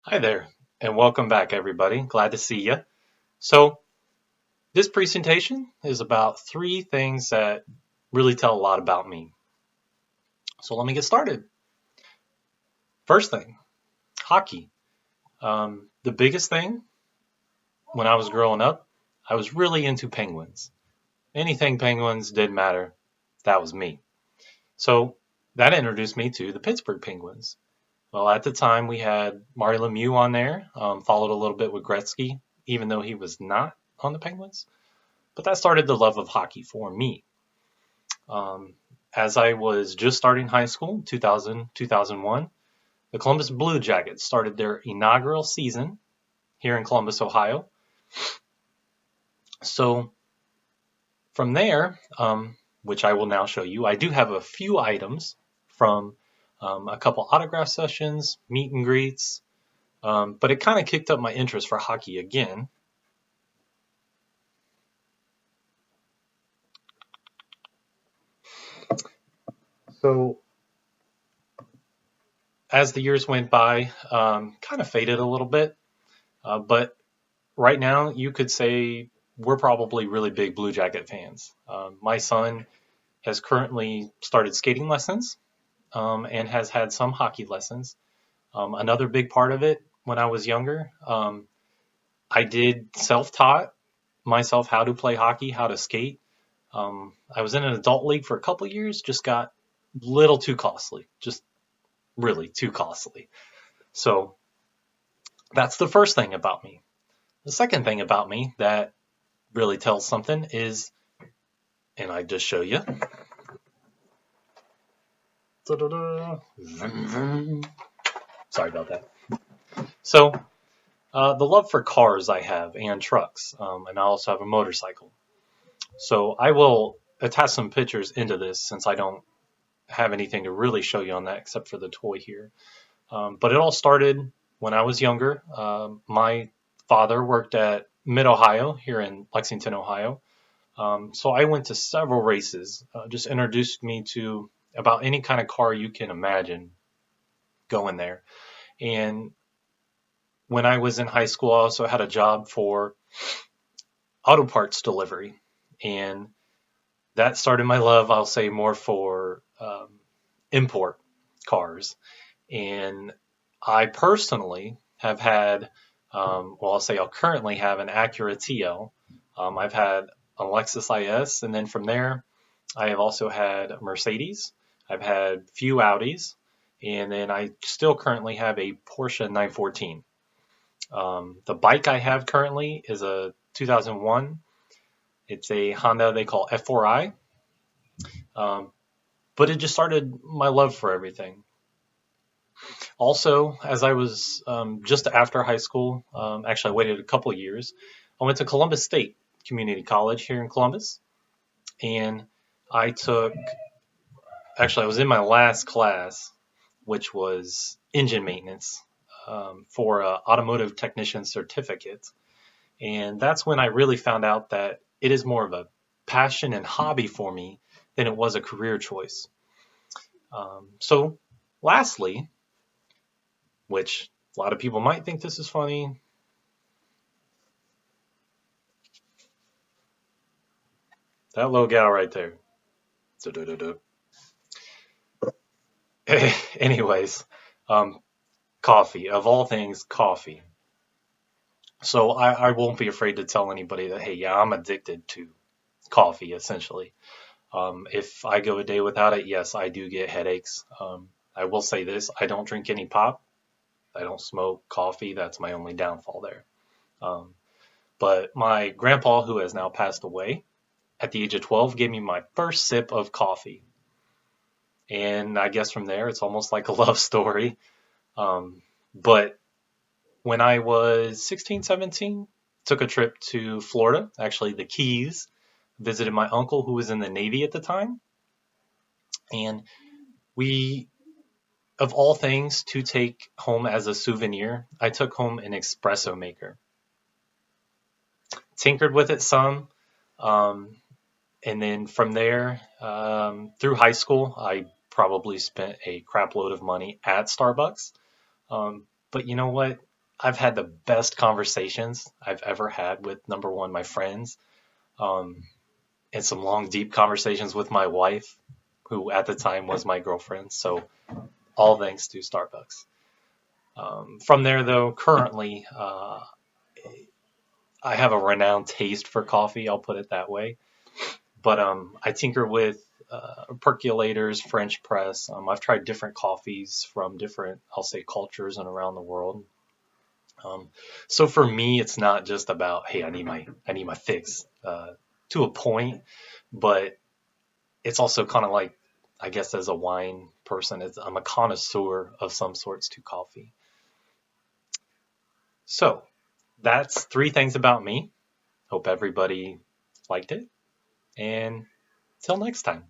Hi there, and welcome back, everybody. Glad to see you. So, this presentation is about three things that really tell a lot about me. So, let me get started. First thing, hockey. The biggest thing when I was growing up, I was really into Penguins. Anything Penguins didn't matter. That was me. So, that introduced me to the Pittsburgh Penguins. Well, at the time, we had Mario Lemieux on there, followed a little bit with Gretzky, even though he was not on the Penguins. But that started the love of hockey for me. Um, as I was just starting high school, 2000, 2001, the Columbus Blue Jackets started their inaugural season here in Columbus, Ohio. So from there, which I will now show you, I do have a few items from a couple autograph sessions, meet and greets, but it kind of kicked up my interest for hockey again. So as the years went by, kind of faded a little bit, but right now, you could say we're probably really big Blue Jacket fans. My son has currently started skating lessons and has had some hockey lessons. Another big part of it when I was younger, I did self taught myself how to play hockey, how to skate. I was in an adult league for a couple years, just got a little too costly, just really too costly. So that's the first thing about me. The second thing about me that really tells something is, and I just show you. Sorry about that. So, the love for cars I have and trucks, and I also have a motorcycle. So, I will attach some pictures into this since I don't have anything to really show you on that except for the toy here. But it all started when I was younger. My father worked at Mid Ohio here in Lexington, Ohio. So I went to several races, just introduced me to about any kind of car you can imagine going there. And when I was in high school, I also had a job for auto parts delivery. And that started my love, I'll say, more for import cars. And I personally have had, well, I'll say I'll currently have an Acura TL. I've had a Lexus IS, and then from there, I have also had a Mercedes. I've had few Audis, and then I still currently have a Porsche 914. The bike I have currently is a 2001. It's a Honda they call F4i, um, but it just started my love for everything. Also, as I was just after high school, actually I waited a couple of years. I went to Columbus State Community College here in Columbus, and I took actually I was in my last class, which was engine maintenance for an automotive technician certificate. And that's when I really found out that it is more of a passion and hobby for me than it was a career choice. So, lastly, which a lot of people might think this is funny, that little gal right there. Anyways, um, coffee. Of all things, coffee. So I won't be afraid to tell anybody that, hey, yeah, I'm addicted to coffee, essentially. If I go a day without it, yes, I do get headaches. I will say this, I don't drink any pop. I don't smoke coffee. That's my only downfall there. Um, but my grandpa, who has now passed away at the age of 12, gave me my first sip of coffee. And I guess from there, it's almost like a love story. But when I was 16, 17, took a trip to Florida, actually the Keys, visited my uncle who was in the Navy at the time. And we, of all things to take home as a souvenir, I took home an espresso maker. Tinkered with it some. Um, and then from there, through high school, I probably spent a crap load of money at Starbucks. But you know what? I've had the best conversations I've ever had with, number one, my friends, um, and some long, deep conversations with my wife, who at the time was my girlfriend. So all thanks to Starbucks. From there, though, currently, I have a renowned taste for coffee. I'll put it that way. But I tinker with percolators, French press. I've tried different coffees from different, I'll say, cultures and around the world. Um, so for me, it's not just about, hey, I need my fix to a point, but it's also kind of like, I guess, as a wine person, I'm a connoisseur of some sorts to coffee. So that's three things about me. Hope everybody liked it, and till next time.